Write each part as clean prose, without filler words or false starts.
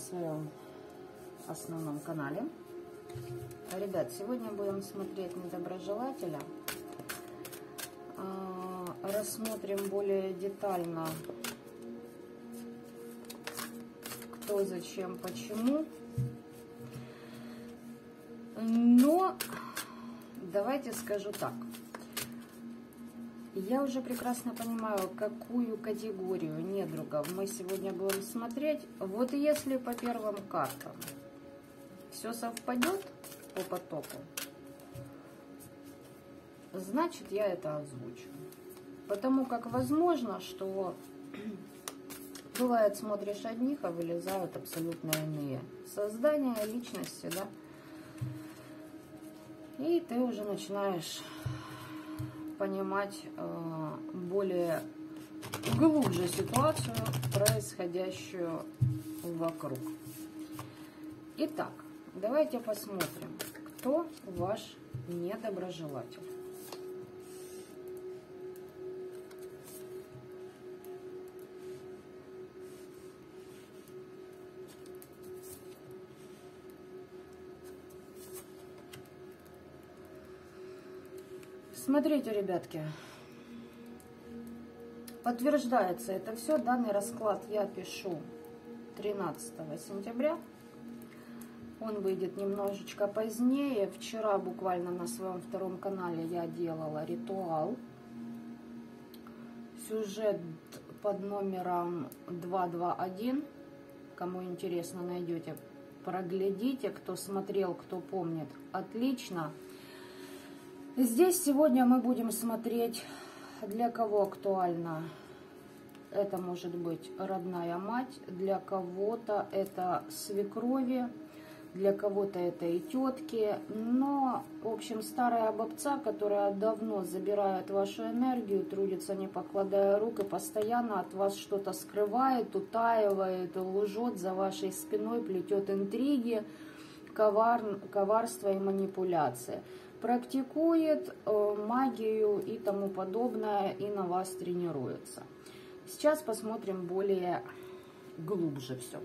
своем основном канале. Ребят, сегодня будем смотреть недоброжелателя. Рассмотрим более детально, кто, зачем, почему. Но давайте скажу так. Я уже прекрасно понимаю, какую категорию недругов мы сегодня будем смотреть. Вот если по первым картам все совпадет по потоку, значит, я это озвучу. Потому как возможно, что бывает, смотришь одних, а вылезают абсолютно иные создания, личности, да? И ты уже начинаешь понимать более глубже ситуацию, происходящую вокруг. Итак, давайте посмотрим, кто ваш недоброжелатель. Смотрите, ребятки, подтверждается это все. Данный расклад я пишу 13 сентября. Он выйдет немножечко позднее. Вчера буквально на своем втором канале я делала ритуал. Сюжет под номером 221. Кому интересно, найдете, проглядите. Кто смотрел, кто помнит, отлично. Здесь сегодня мы будем смотреть, для кого актуально. Это может быть родная мать, для кого-то это свекрови, для кого-то это и тетки. Но, в общем, старая бабца, которая давно забирает вашу энергию, трудится не покладая рук и постоянно от вас что-то скрывает, утаивает, лжет за вашей спиной, плетет интриги, коварство и манипуляции. Практикует магию и тому подобное, и на вас тренируется. Сейчас посмотрим более глубже все.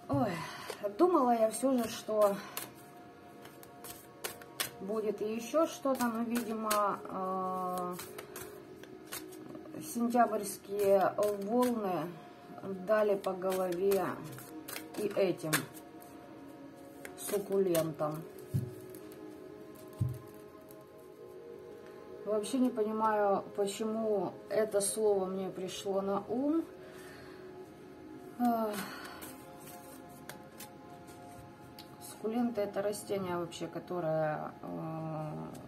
Ой, думала я все же, что будет еще что-то, но, видимо, сентябрьские волны дали по голове и этим суккулентам. Вообще не понимаю, почему это слово мне пришло на ум. Суккуленты — это растения вообще, которые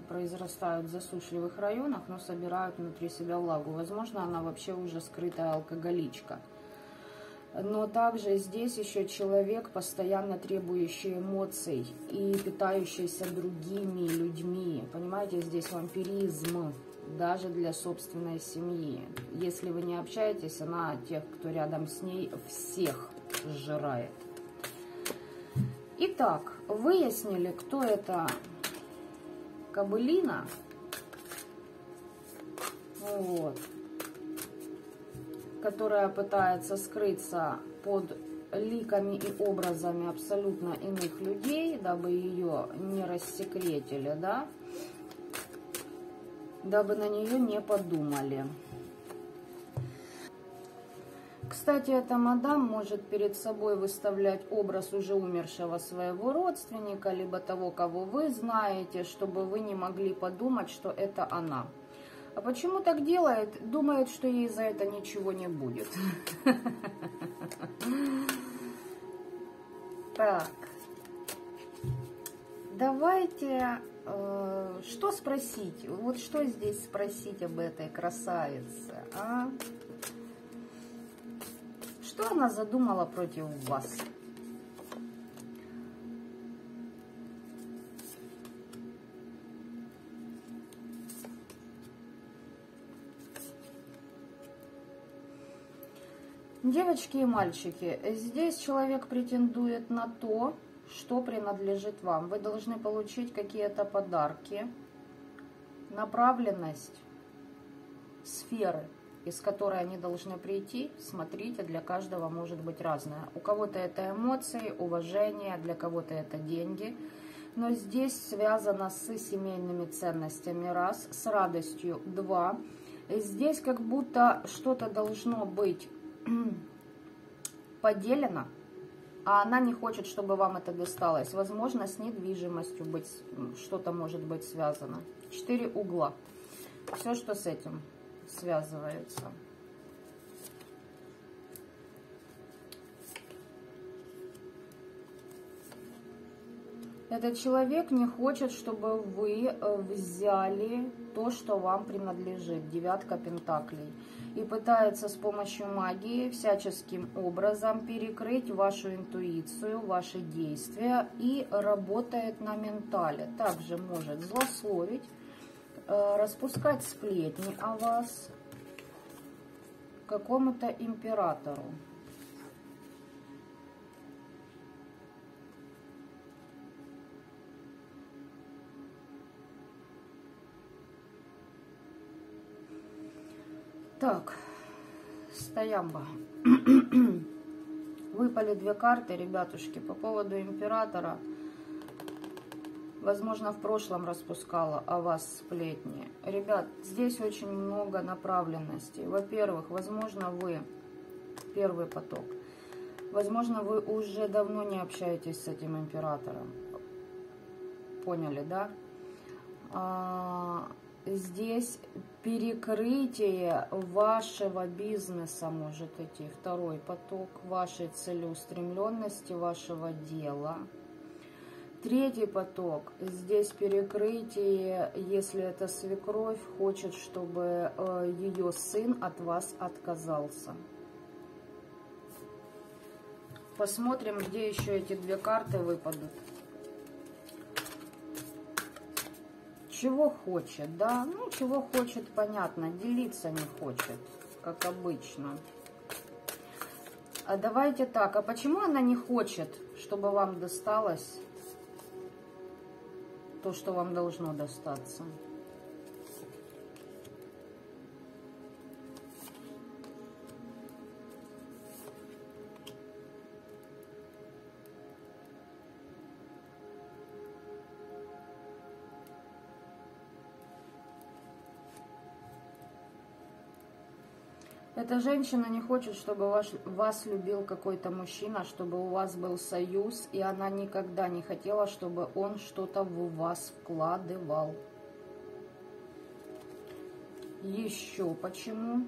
произрастают в засушливых районах, но собирают внутри себя влагу. Возможно, она вообще уже скрытая алкоголичка. Но также здесь еще человек, постоянно требующий эмоций и питающийся другими людьми. Понимаете, здесь вампиризм даже для собственной семьи. Если вы не общаетесь, она тех, кто рядом с ней, всех сжирает. Итак, выяснили, кто это кобылина. Вот. Которая пытается скрыться под ликами и образами абсолютно иных людей, дабы ее не рассекретили, да, дабы на нее не подумали. Кстати, эта мадам может перед собой выставлять образ уже умершего своего родственника, либо того, кого вы знаете, чтобы вы не могли подумать, что это она. А почему так делает? Думает, что ей за это ничего не будет. Так. Давайте, что спросить? Вот что здесь спросить об этой красавице, а? Что она задумала против вас? Девочки и мальчики, здесь человек претендует на то, что принадлежит вам. Вы должны получить какие-то подарки. направленность сферы, из которой они должны прийти, смотрите, для каждого может быть разная. У кого-то это эмоции, уважение, для кого-то это деньги. Но здесь связано с семейными ценностями, раз, с радостью, два. Здесь как будто что-то должно быть поделено, а она не хочет, чтобы вам это досталось. Возможно, с недвижимостью что-то может быть связано. 4 угла. Все, что с этим связывается. Этот человек не хочет, чтобы вы взяли то, что вам принадлежит. 9 пентаклей. И пытается с помощью магии всяческим образом перекрыть вашу интуицию, ваши действия. И работает на ментале. Также может злословить, распускать сплетни о вас какому-то императору. Так, стоямба. Выпали 2 карты, ребятушки, по поводу императора. Возможно, в прошлом распускала о вас сплетни. Ребят, здесь очень много направленностей. Во-первых, возможно, вы, первый поток, возможно, вы уже давно не общаетесь с этим императором. Поняли, да? Здесь перекрытие вашего бизнеса может идти. Второй поток, вашей целеустремленности, вашего дела. Третий поток, здесь перекрытие, если это свекровь, хочет, чтобы ее сын от вас отказался. Посмотрим, где еще эти 2 карты выпадут. Чего хочет, да? Ну, чего хочет, понятно. Делиться не хочет, как обычно. А давайте так. А почему она не хочет, чтобы вам досталось то, что вам должно достаться? Эта женщина не хочет, чтобы вас любил какой-то мужчина, чтобы у вас был союз, и она никогда не хотела, чтобы он что-то в вас вкладывал. Еще почему?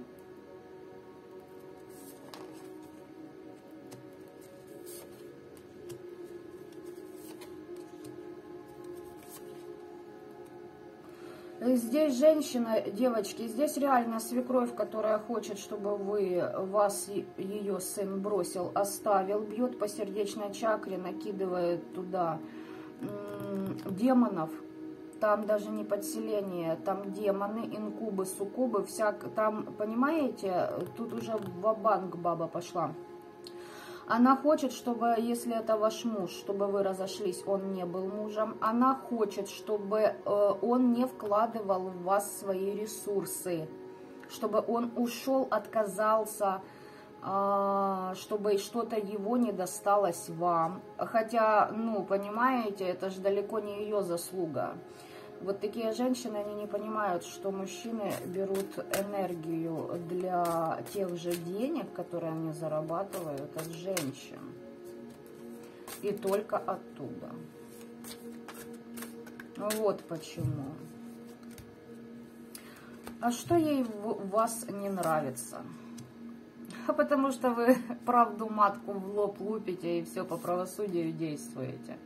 Здесь женщина, девочки, здесь реально свекровь, которая хочет, чтобы вас ее сын бросил, оставил, бьет по сердечной чакре, накидывает туда демонов. Там даже не подселение, там демоны, инкубы, суккубы, там, понимаете, тут уже ва-банк баба пошла. Она хочет, чтобы, если это ваш муж, чтобы вы разошлись, он не был мужем. Она хочет, чтобы он не вкладывал в вас свои ресурсы, чтобы он ушел, отказался, чтобы что-то его не досталось вам. Хотя, ну, понимаете, это же далеко не ее заслуга. Вот такие женщины, они не понимают, что мужчины берут энергию для тех же денег, которые они зарабатывают от женщин. И только оттуда. Вот почему. А что ей в вас не нравится? Потому что вы правду матку в лоб лупите и все по правосудию действуете.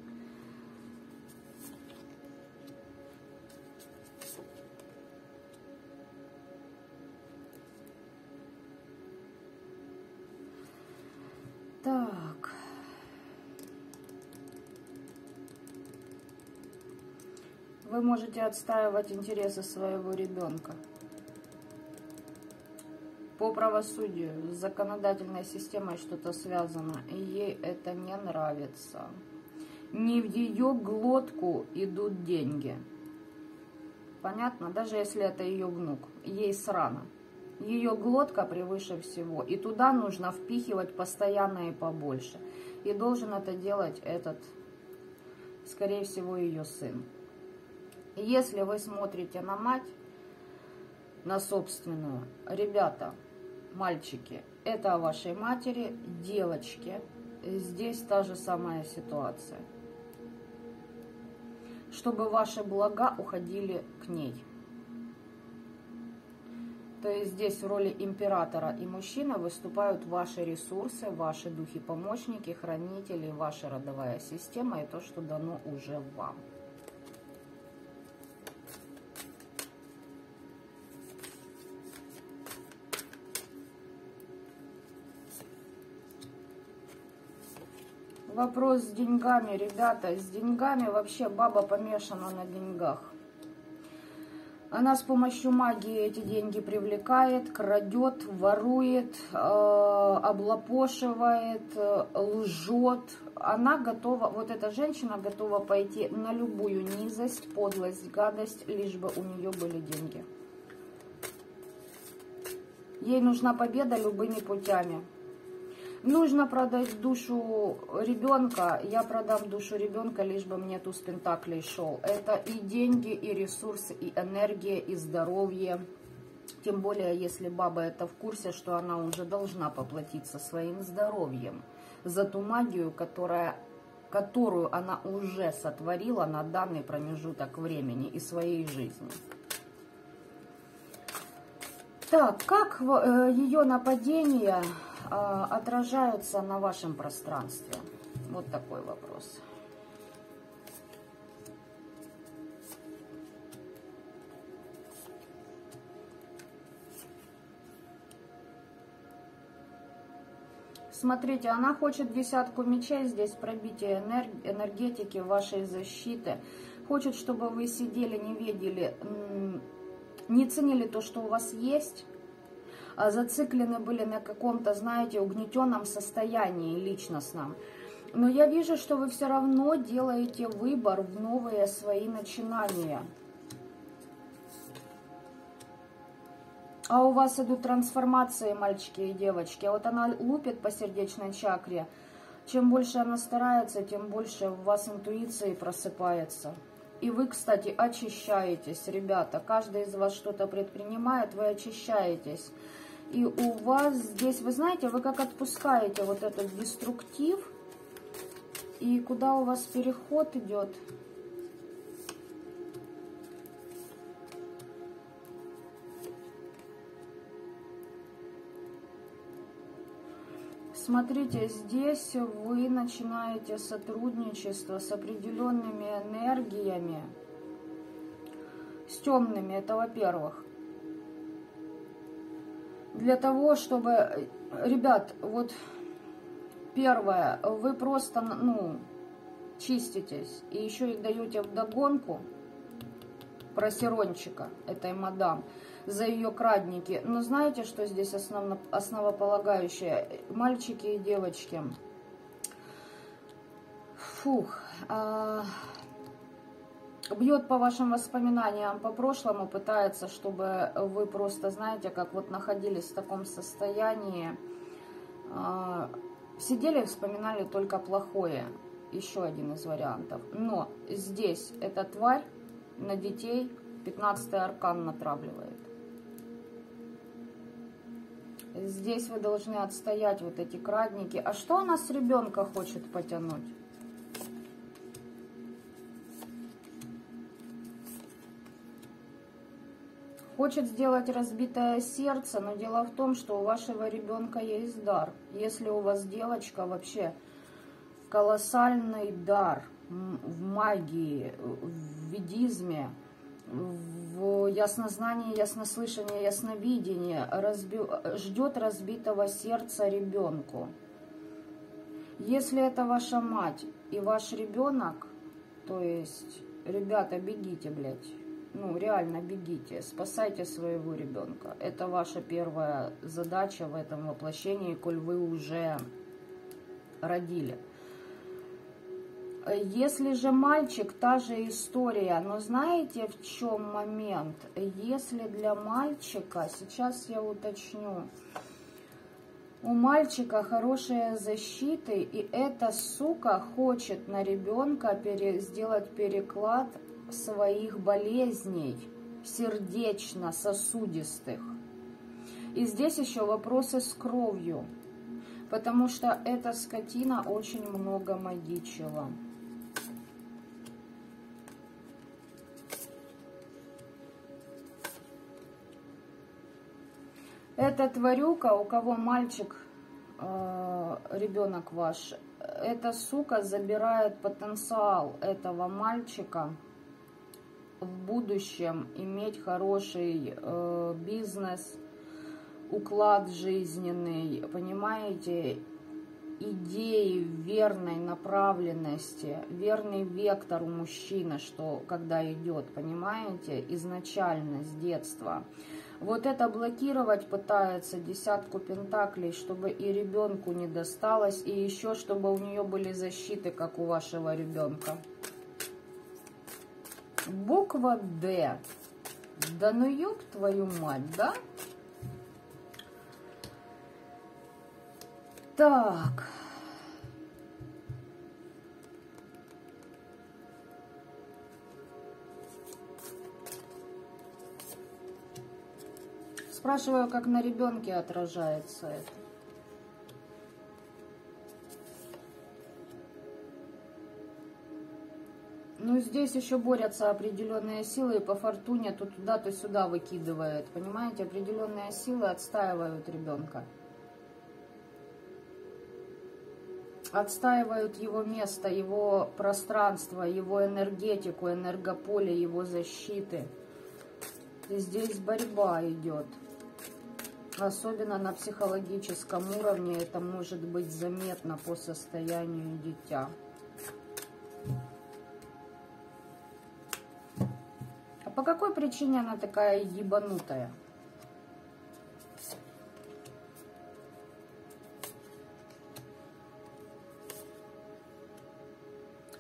Так. Вы можете отстаивать интересы своего ребенка. По правосудию, с законодательной системой что-то связано, и ей это не нравится. Не в ее глотку идут деньги. Понятно? Даже если это ее внук. Ей срано. Ее глотка превыше всего. И туда нужно впихивать постоянно и побольше. И должен это делать этот, скорее всего, ее сын. И если вы смотрите на мать, на собственную, ребята, мальчики, это о вашей матери, девочки, здесь та же самая ситуация. Чтобы ваши блага уходили к ней. То есть здесь в роли императора и мужчины выступают ваши ресурсы, ваши духи-помощники, хранители, ваша родовая система и то, что дано уже вам. Вопрос с деньгами, ребята. С деньгами вообще баба помешана на деньгах. Она с помощью магии эти деньги привлекает, крадет, ворует, облапошивает, лжет. Она готова, вот эта женщина готова пойти на любую низость, подлость, гадость, лишь бы у нее были деньги. Ей нужна победа любыми путями. Нужно продать душу ребенка, я продам душу ребенка, лишь бы мне туз пентаклей шел. Это и деньги, и ресурсы, и энергия, и здоровье. Тем более, если баба это в курсе, что она уже должна поплатиться своим здоровьем за ту магию, которую она уже сотворила на данный промежуток времени и своей жизни. Так, как ее нападения отражаются на вашем пространстве? Вот такой вопрос. Смотрите, она хочет десятку мечей, здесь пробитие энергетики вашей защиты. Хочет, чтобы вы сидели, не видели, не ценили то, что у вас есть, а зациклены были на каком-то, знаете, угнетенном состоянии личностном. Но я вижу, что вы все равно делаете выбор в новые свои начинания. А у вас идут трансформации, мальчики и девочки. А вот она лупит по сердечной чакре. Чем больше она старается, тем больше у вас интуиции просыпается. И вы, кстати, очищаетесь, ребята. Каждый из вас что-то предпринимает, вы очищаетесь. И у вас здесь, вы знаете, вы как отпускаете вот этот деструктив. И куда у вас переход идет? Смотрите, здесь вы начинаете сотрудничество с определенными энергиями, с темными, это во-первых. Для того, чтобы, ребят, вот первое, вы просто, чиститесь и еще и даете вдогонку про Сирончика, этой мадам, за ее крадники. Но знаете, что здесь основополагающее? Мальчики и девочки. Бьет по вашим воспоминаниям, по прошлому, пытается, чтобы вы просто, знаете, как вот находились в таком состоянии, сидели и вспоминали только плохое. Еще один из вариантов. Но здесь эта тварь на детей 15-й аркан натравливает. Здесь вы должны отстоять вот эти крадники. А что она с ребенка хочет потянуть? Хочет сделать разбитое сердце, но дело в том, что у вашего ребенка есть дар. Если у вас девочка, вообще колоссальный дар в магии, в ведизме, в яснознании, яснослышании, ясновидении, ждет разбитого сердца ребенку. Если это ваша мать и ваш ребенок, то есть, ребята, бегите, блядь. Реально бегите, спасайте своего ребенка. Это ваша первая задача в этом воплощении, коль вы уже родили. Если же мальчик, та же история. Но знаете, в чем момент? Если для мальчика, сейчас я уточню, у мальчика хорошие защиты, и эта сука хочет на ребенка сделать переклад своих болезней, сердечно-сосудистых. И здесь еще вопросы с кровью, потому что эта скотина очень много магичила. Эта тварюка, у кого мальчик, ребенок ваш, эта сука забирает потенциал этого мальчика в будущем иметь хороший бизнес, уклад жизненный, понимаете, идеи верной направленности, верный вектор у мужчины, что когда идет, понимаете, изначально, с детства. Вот это блокировать пытается десятку пентаклей, чтобы и ребенку не досталось, и еще чтобы у нее были защиты, как у вашего ребенка. Буква Д. Да ну ёб твою мать, да? Так. Спрашиваю, как на ребенке отражается это. Ну, здесь еще борются определенные силы, и по фортуне то туда, то сюда выкидывает. Понимаете, определенные силы отстаивают ребенка. Отстаивают его место, его пространство, его энергетику, энергополе, его защиты. И здесь борьба идет. Особенно на психологическом уровне это может быть заметно по состоянию дитя. А по какой причине она такая ебанутая?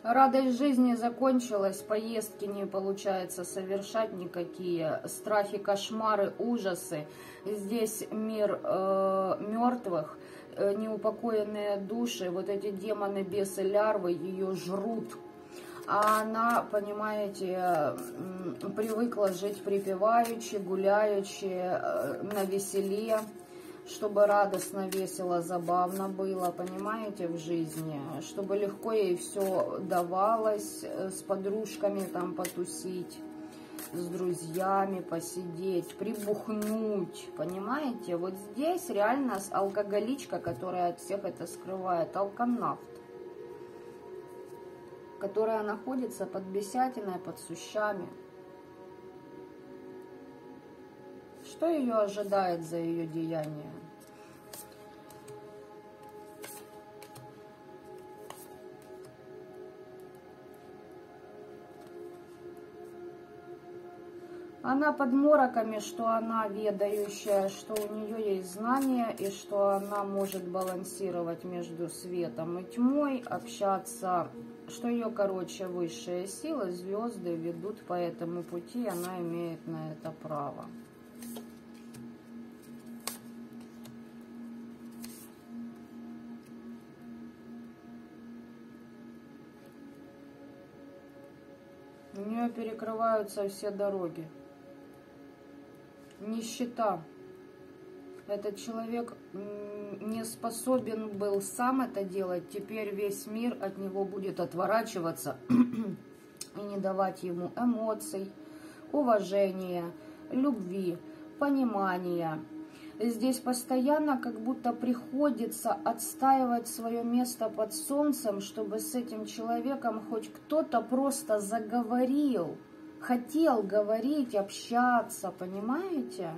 Радость жизни закончилась, поездки не получается совершать никакие, страхи, кошмары, ужасы. Здесь мир мертвых, неупокоенные души, вот эти демоны, бесы, лярвы ее жрут. А она, понимаете, привыкла жить припеваючи, гуляючи, навеселе, чтобы радостно, весело, забавно было, понимаете, в жизни, чтобы легко ей все давалось, с подружками там потусить, с друзьями посидеть, прибухнуть, понимаете, вот здесь реально алкоголичка, которая от всех это скрывает, алканавт, которая находится под бесятиной, под сущами. Что ее ожидает за ее деяние? Она под мороками, что она ведающая, что у нее есть знания, и что она может балансировать между светом и тьмой, общаться, что ее, короче, высшие силы, звезды ведут по этому пути, она имеет на это право. У нее перекрываются все дороги. Нищета. Этот человек не способен был сам это делать. Теперь весь мир от него будет отворачиваться и не давать ему эмоций, уважения, любви, понимания. Здесь постоянно как будто приходится отстаивать свое место под солнцем, чтобы с этим человеком хоть кто-то просто заговорил, хотел говорить, общаться, понимаете?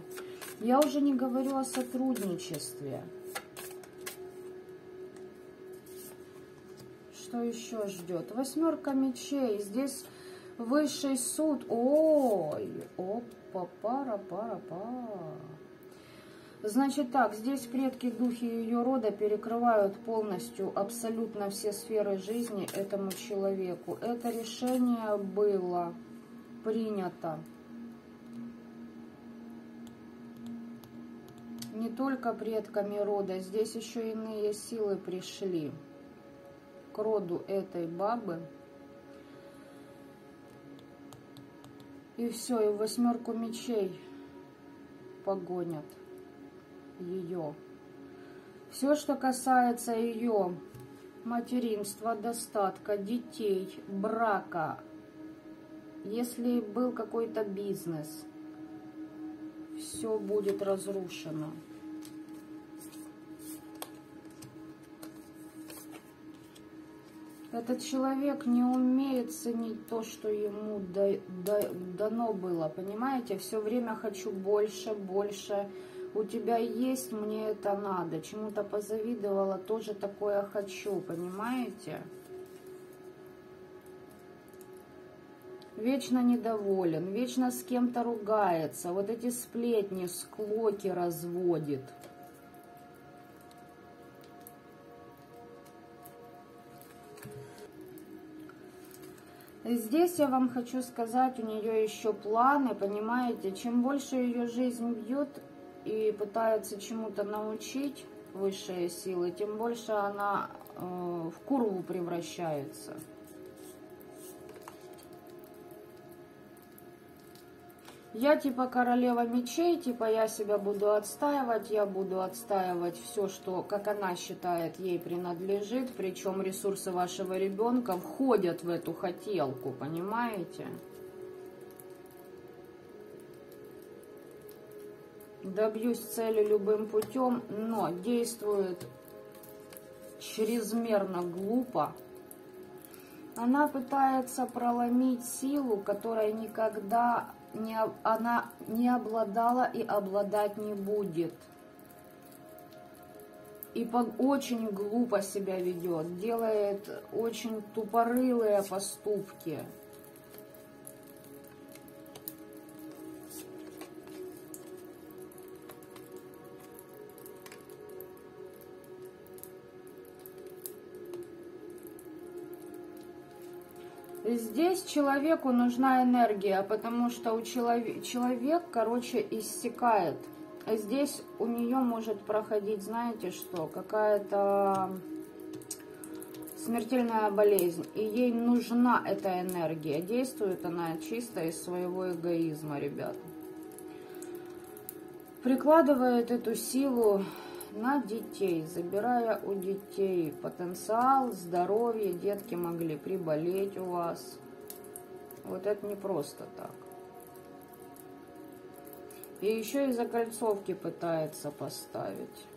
Я уже не говорю о сотрудничестве. Что еще ждет? 8 мечей. Здесь высший суд. Ой, опа, пара-пара-пара. Значит так, здесь предки, духи ее рода перекрывают полностью абсолютно все сферы жизни этому человеку. Это решение было принято не только предками рода, здесь еще иные силы пришли к роду этой бабы. И все, и в 8 мечей погонят ее. Все, что касается ее материнства, достатка, детей, брака, если был какой-то бизнес, все будет разрушено. Этот человек не умеет ценить то, что ему дано было, понимаете? Все время хочу больше, больше. У тебя есть, мне это надо. Чему-то позавидовала, тоже такое хочу, понимаете? Вечно недоволен, вечно с кем-то ругается. Вот эти сплетни, склоки разводит. Здесь я вам хочу сказать, у нее еще планы, понимаете? Чем больше ее жизнь бьет и пытается чему-то научить высшие силы, тем больше она в курву превращается. Я типа королева мечей, типа я себя буду отстаивать, я буду отстаивать все, что, как она считает, ей принадлежит, причем ресурсы вашего ребенка входят в эту хотелку, понимаете? Добьюсь цели любым путем, но действует чрезмерно глупо. Она пытается проломить силу, которой никогда она не обладала и обладать не будет. И очень глупо себя ведет, делает очень тупорылые поступки. Здесь человеку нужна энергия, потому что человек, короче, иссякает. А здесь у нее может проходить, знаете что, какая-то смертельная болезнь. И ей нужна эта энергия. Действует она чисто из своего эгоизма, ребят. Прикладывает эту силу на детей, забирая у детей потенциал, здоровье. Детки могли приболеть у вас. Вот это не просто так. И еще и закольцовки пытается поставить.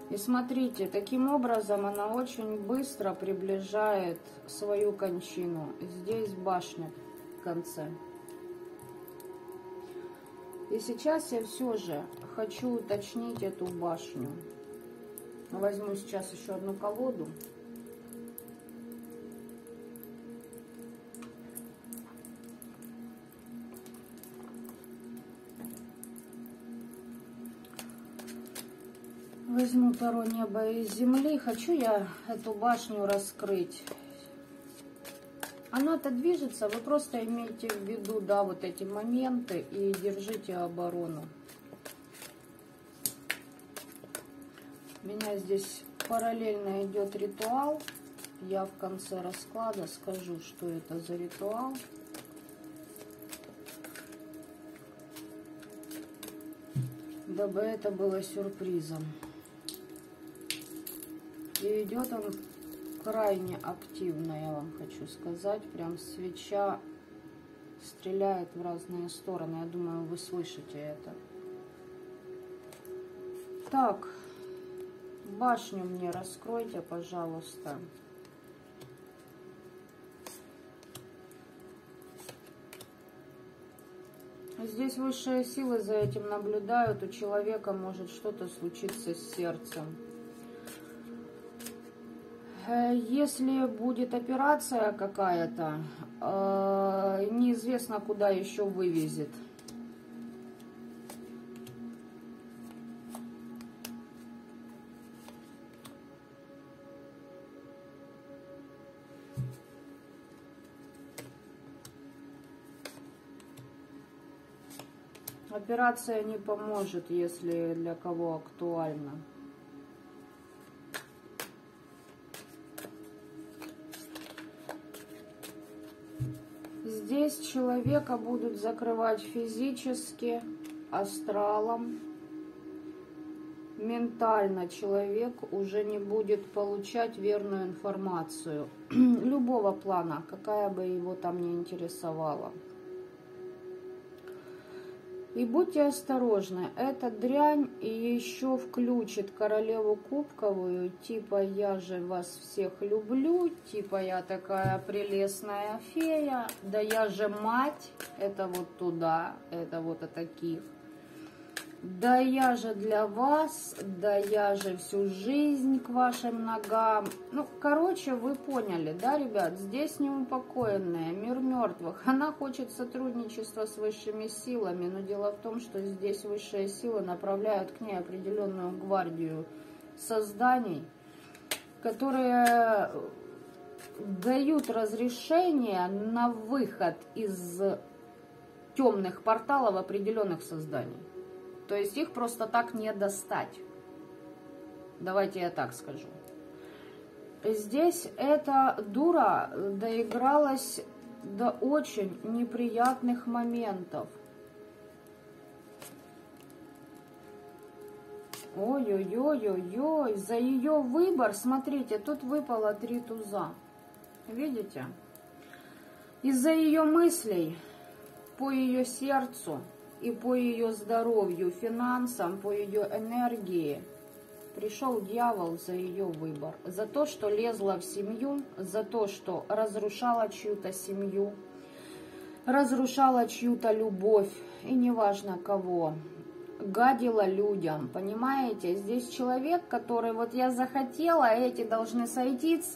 И смотрите, таким образом она очень быстро приближает свою кончину. Здесь башня в конце. И сейчас я все же хочу уточнить эту башню. Возьму сейчас еще одну колоду. Возьму Таро неба и земли. Хочу я эту башню раскрыть. Она-то движется, вы просто имейте в виду, да, вот эти моменты и держите оборону. У меня здесь параллельно идет ритуал. Я в конце расклада скажу, что это за ритуал. Дабы это было сюрпризом. И идет он крайне активно, я вам хочу сказать. Прям свеча стреляет в разные стороны. Я думаю, вы слышите это. Так, башню мне раскройте, пожалуйста. Здесь высшие силы за этим наблюдают. У человека может что-то случиться с сердцем. Если будет операция какая-то, неизвестно, куда еще вывезет. Операция не поможет, если для кого актуально. Здесь человека будут закрывать физически, астралом. Ментально человек уже не будет получать верную информацию любого плана, какая бы его там ни интересовала. И будьте осторожны, эта дрянь еще включит королеву кубковую, типа я же вас всех люблю, типа я такая прелестная фея, да я же мать, это вот туда, это вот о таких. Да я же для вас, да я же всю жизнь к вашим ногам. Ну, короче, вы поняли, да, ребят? Здесь неупокоенная, мир мертвых. Она хочет сотрудничества с высшими силами, но дело в том, что здесь высшие силы направляют к ней определенную гвардию созданий, которые дают разрешение на выход из темных порталов определенных созданий. То есть их просто так не достать. Давайте я так скажу. Здесь эта дура доигралась до очень неприятных моментов. Ой-ой-ой-ой-ой. За ее выбор, смотрите, тут выпало 3 туза. Видите? Из-за ее мыслей по ее сердцу и по ее здоровью, финансам, по ее энергии пришел дьявол за ее выбор. За то, что лезла в семью, за то, что разрушала чью-то семью, разрушала чью-то любовь, и неважно кого, гадила людям, понимаете? Здесь человек, который вот я захотела, эти должны сойтись,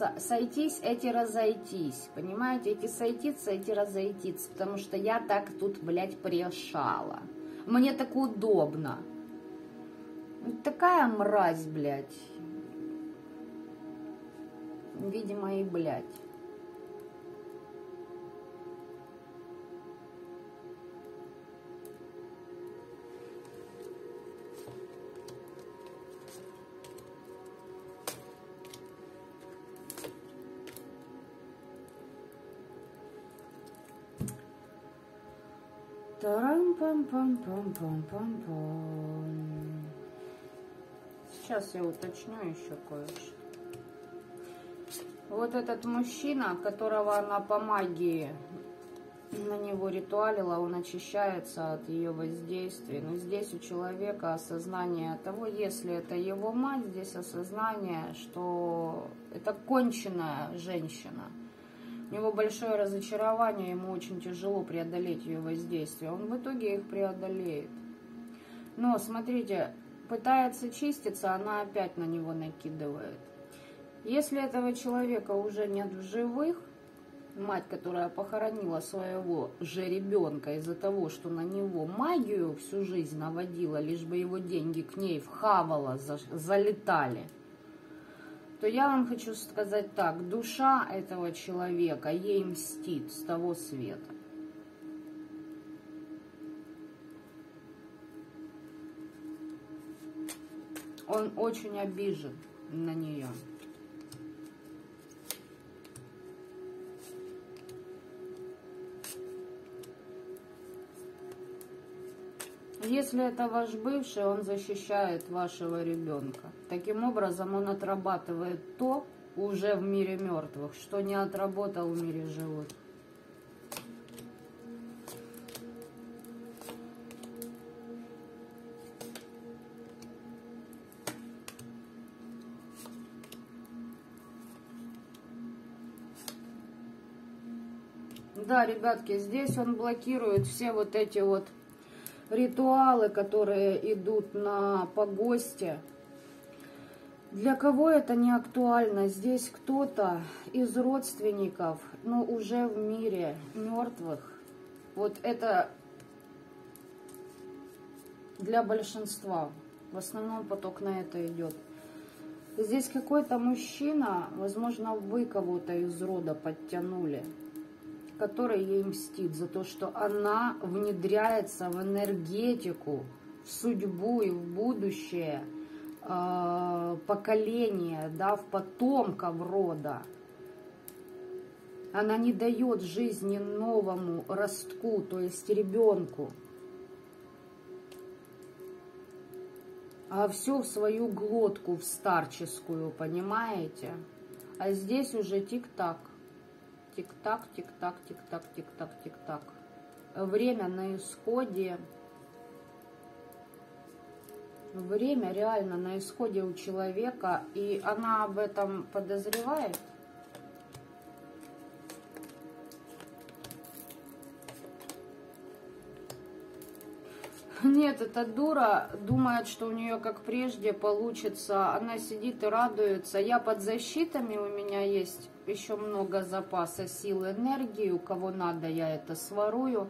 эти разойтись, понимаете? Эти сойтиться, эти разойтись, потому что я так тут, блядь, порешала. Мне так удобно. Такая мразь, блядь. Видимо, и блядь. Тарам-пам-пам-пам-пам-пам-пам. Сейчас я уточню еще кое-что. Вот этот мужчина, которого она по магии на него ритуалила, он очищается от ее воздействия. Но здесь у человека осознание того, если это его мать, здесь осознание, что это конченая женщина. У него большое разочарование, ему очень тяжело преодолеть ее воздействие. Он в итоге их преодолеет. Но, смотрите, пытается чиститься, она опять на него накидывает. Если этого человека уже нет в живых, мать, которая похоронила своего же ребенка из-за того, что на него магию всю жизнь наводила, лишь бы его деньги к ней вхавала, залетали, то я вам хочу сказать так, душа этого человека ей мстит с того света. Он очень обижен на нее. Если это ваш бывший, он защищает вашего ребенка. Таким образом, он отрабатывает то уже в мире мертвых, что не отработал в мире живых. Да, ребятки, здесь он блокирует все вот эти вот ритуалы, которые идут на погосте. Для кого это не актуально? Здесь кто-то из родственников, но уже в мире мертвых. Вот это для большинства. В основном поток на это идет. Здесь какой-то мужчина, возможно, вы кого-то из рода подтянули, который ей мстит за то, что она внедряется в энергетику, в судьбу и в будущее поколения, да, в потомков рода. Она не дает жизни новому ростку, то есть ребенку, а все в свою глотку, в старческую, понимаете? А здесь уже тик-так. Тик-так, тик-так, тик-так, тик-так, тик-так. Время на исходе. Время реально на исходе у человека. И она об этом подозревает. Нет, эта дура думает, что у нее как прежде получится. Она сидит и радуется. Я под защитами, у меня есть еще много запаса сил, энергии. У кого надо, я это сворую.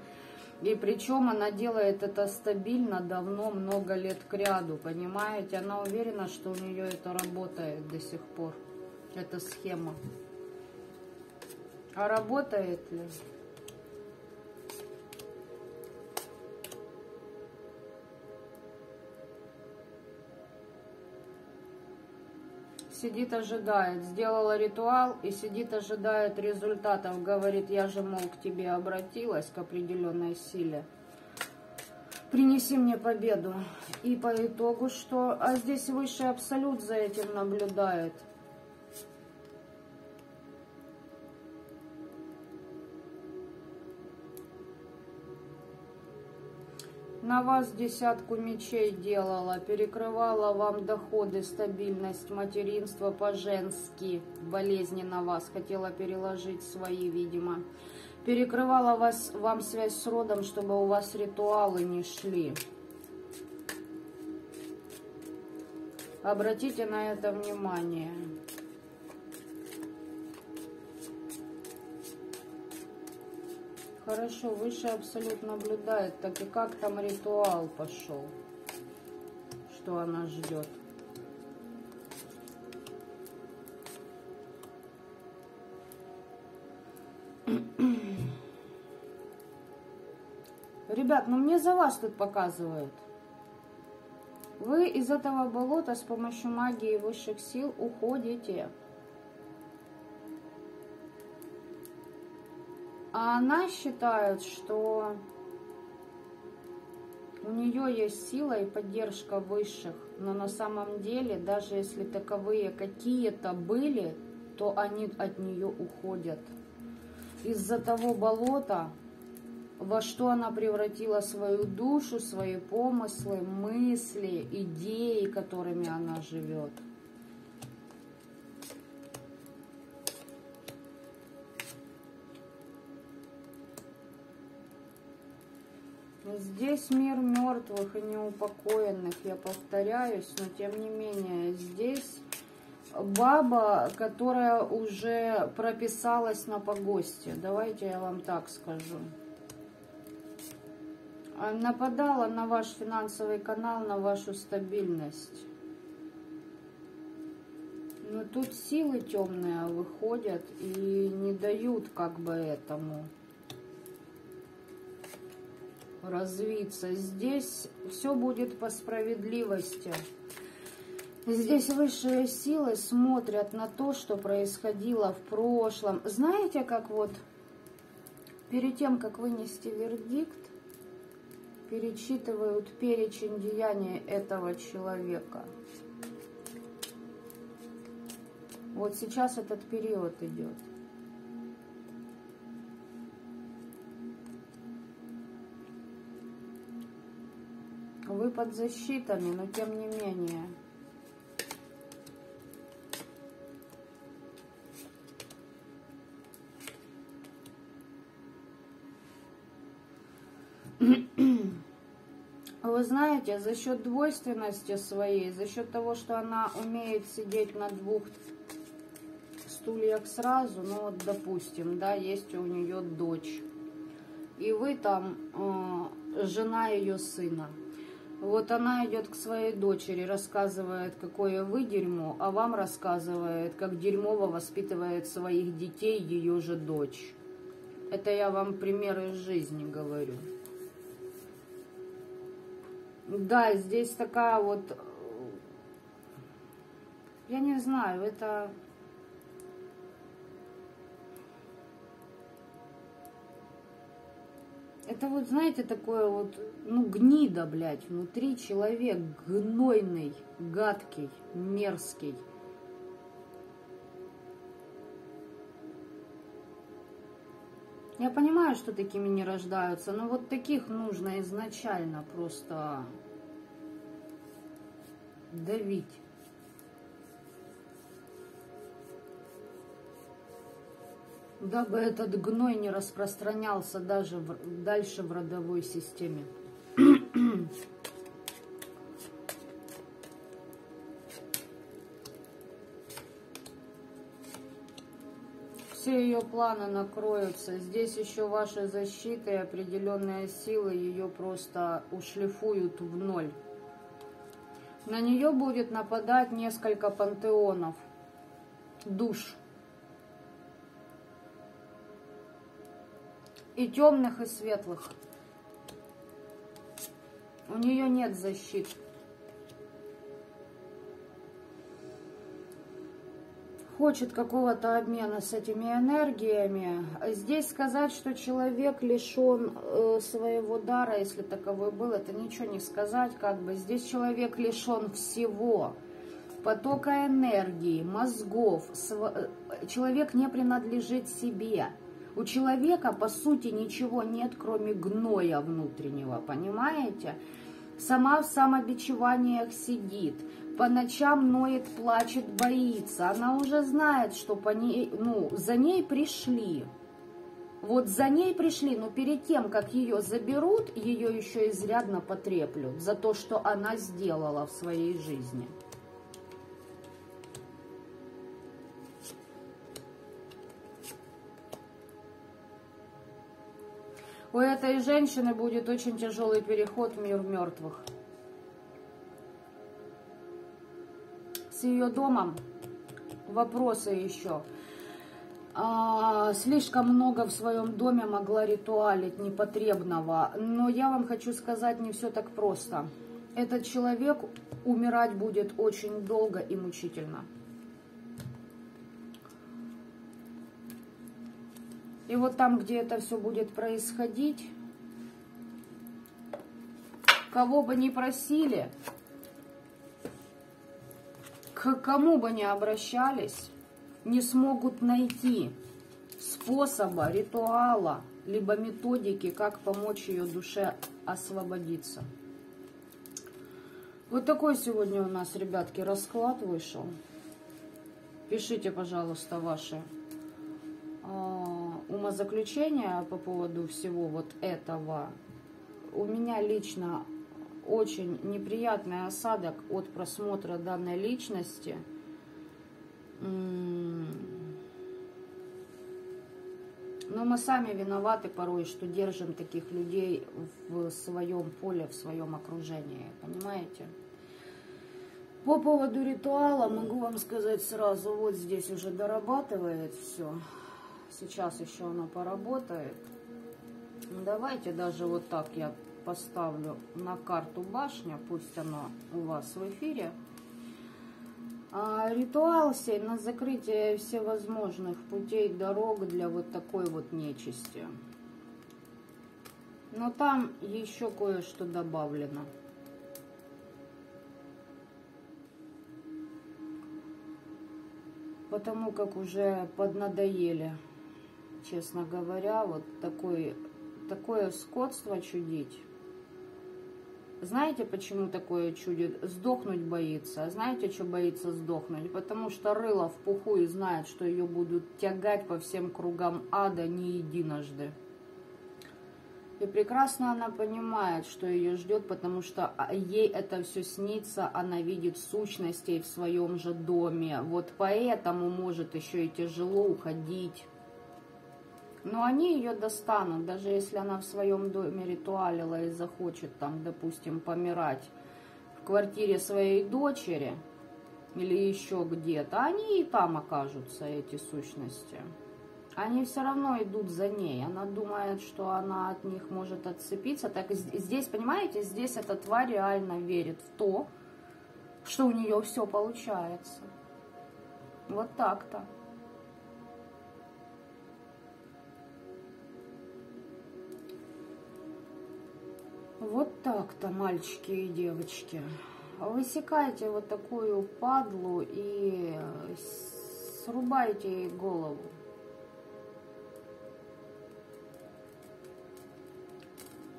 И причем она делает это стабильно, давно, много лет кряду, понимаете? Она уверена, что у нее это работает до сих пор, эта схема. А работает ли? Сидит, ожидает. Сделала ритуал и сидит, ожидает результатов. Говорит, я же, мол, к тебе обратилась, к определенной силе. Принеси мне победу. И по итогу что? А здесь высший абсолют за этим наблюдает. На вас 10 мечей делала, перекрывала вам доходы, стабильность, материнство по-женски, болезни на вас, хотела переложить свои, видимо. Перекрывала вам связь с родом, чтобы у вас ритуалы не шли. Обратите на это внимание. Хорошо, высший абсолют наблюдает. Так и как там ритуал пошел? Что она ждет? Ребят, ну мне за вас тут показывают. Вы из этого болота с помощью магии высших сил уходите. А она считает, что у нее есть сила и поддержка высших, но на самом деле, даже если таковые какие-то были, то они от нее уходят. Из-за того болота, во что она превратила свою душу, свои помыслы, мысли, идеи, которыми она живет. Здесь мир мертвых и неупокоенных, я повторяюсь, но тем не менее, здесь баба, которая уже прописалась на погосте, давайте я вам так скажу. Нападала на ваш финансовый канал, на вашу стабильность. Но тут силы темные выходят и не дают как бы этому развиться. Здесь все будет по справедливости. Здесь высшие силы смотрят на то, что происходило в прошлом. Знаете, как вот перед тем, как вынести вердикт, перечитывают перечень деяний этого человека. Вот сейчас этот период идет. Вы под защитами, но тем не менее. Вы знаете, за счет двойственности своей, за счет того, что она умеет сидеть на двух стульях сразу, ну вот, допустим, да, есть у нее дочь, и вы там жена ее сына. Вот она идет к своей дочери, рассказывает, какое вы дерьмо, а вам рассказывает, как дерьмово воспитывает своих детей ее же дочь. Это я вам примеры из жизни говорю. Да, здесь такая вот, я не знаю, это вот, знаете, такое вот, ну, гнида, блядь, внутри человек гнойный, гадкий, мерзкий. Я понимаю, что такими не рождаются, но вот таких нужно изначально просто давить. Дабы этот гной не распространялся даже дальше в родовой системе. Все ее планы накроются. Здесь еще ваши защиты и определенные силы ее просто ушлифуют в ноль. На нее будет нападать несколько пантеонов, душ. И темных, и светлых. У нее нет защит. Хочет какого-то обмена с этими энергиями. Здесь сказать, что человек лишен своего дара, если таковой был, это ничего не сказать, как бы. Здесь человек лишен всего. Потока энергии, мозгов. Человек не принадлежит себе. У человека, по сути, ничего нет, кроме гноя внутреннего, понимаете? Сама в самобичеваниях сидит, по ночам ноет, плачет, боится. Она уже знает, что по ней, за ней пришли. Вот за ней пришли, но перед тем, как ее заберут, ее еще изрядно потреплют за то, что она сделала в своей жизни. У этой женщины будет очень тяжелый переход в мир мертвых. С ее домом вопросы еще. Слишком много в своем доме могла ритуалить непотребного. Но я вам хочу сказать, не все так просто. Этот человек умирать будет очень долго и мучительно. И вот там, где это все будет происходить, кого бы ни просили, к кому бы ни обращались, не смогут найти способа, ритуала, либо методики, как помочь ее душе освободиться. Вот такой сегодня у нас, ребятки, расклад вышел. Пишите, пожалуйста, ваши умозаключения по поводу всего вот этого. У меня лично очень неприятный осадок от просмотра данной личности. Но мы сами виноваты порой, что держим таких людей в своем поле, в своем окружении, понимаете? По поводу ритуала могу вам сказать сразу, вот здесь уже дорабатывает все. Сейчас еще оно поработает. Давайте даже вот так я поставлю на карту башня, пусть оно у вас в эфире. Ритуал сей на закрытие всевозможных путей, дорог для вот такой вот нечисти. Но там еще кое-что добавлено. Потому как уже поднадоели, честно говоря, вот такое скотство чудить. Знаете, почему такое чудит? Сдохнуть боится. А знаете, что боится сдохнуть? Потому что рыло в пуху и знает, что ее будут тягать по всем кругам ада не единожды. И прекрасно она понимает, что ее ждет, потому что ей это все снится, она видит сущностей в своем же доме. Вот поэтому может еще и тяжело уходить. Но они ее достанут, даже если она в своем доме ритуалила и захочет там, допустим, помирать в квартире своей дочери или еще где-то, они и там окажутся, эти сущности. Они все равно идут за ней. Она думает, что она от них может отцепиться. Так здесь, понимаете, здесь эта тварь реально верит в то, что у нее все получается. Вот так-то. Вот так-то, мальчики и девочки. Высекайте вот такую падлу и срубайте ей голову.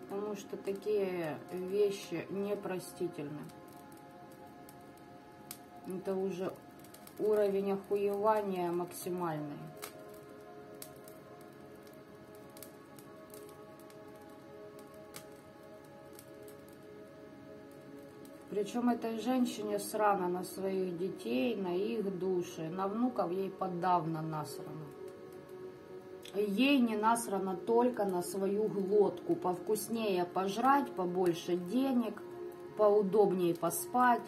Потому что такие вещи непростительны. Это уже уровень охуевания максимальный. Причем этой женщине срано на своих детей, на их души, на внуков ей подавно насрано. Ей не насрано только на свою глотку. Повкуснее пожрать, побольше денег, поудобнее поспать.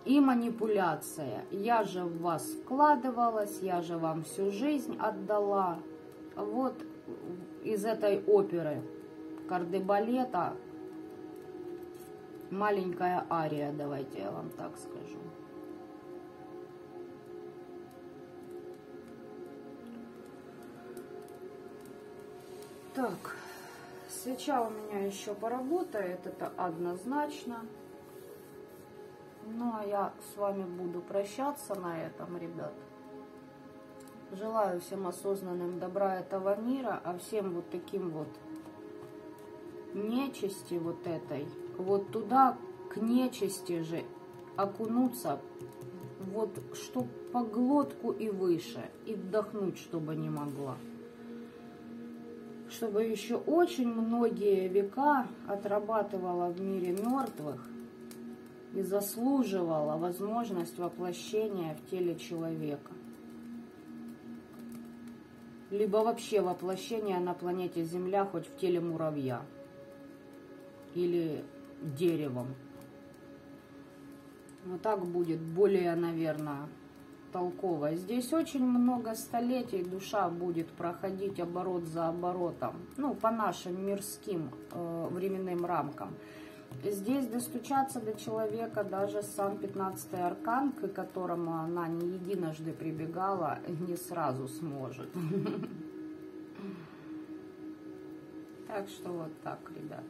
И манипуляция. Я же в вас вкладывалась, я же вам всю жизнь отдала. Вот из этой оперы Кардебалета маленькая ария, давайте я вам так скажу. Так, свеча у меня еще поработает, это однозначно. Ну, а я с вами буду прощаться на этом, ребят. Желаю всем осознанным добра этого мира, а всем вот таким вот нечисти вот этой, вот туда, к нечисти же, окунуться, вот, чтоб по глотку и выше, и вдохнуть, чтобы не могла. Чтобы еще очень многие века отрабатывала в мире мертвых и заслуживала возможность воплощения в теле человека. Либо вообще воплощение на планете Земля хоть в теле муравья. Или деревом. Вот так будет более, наверное, толково. Здесь очень много столетий душа будет проходить оборот за оборотом. Ну, по нашим мирским временным рамкам. Здесь достучаться до человека даже сам 15-й аркан, к которому она не единожды прибегала, не сразу сможет. Так что вот так, ребят.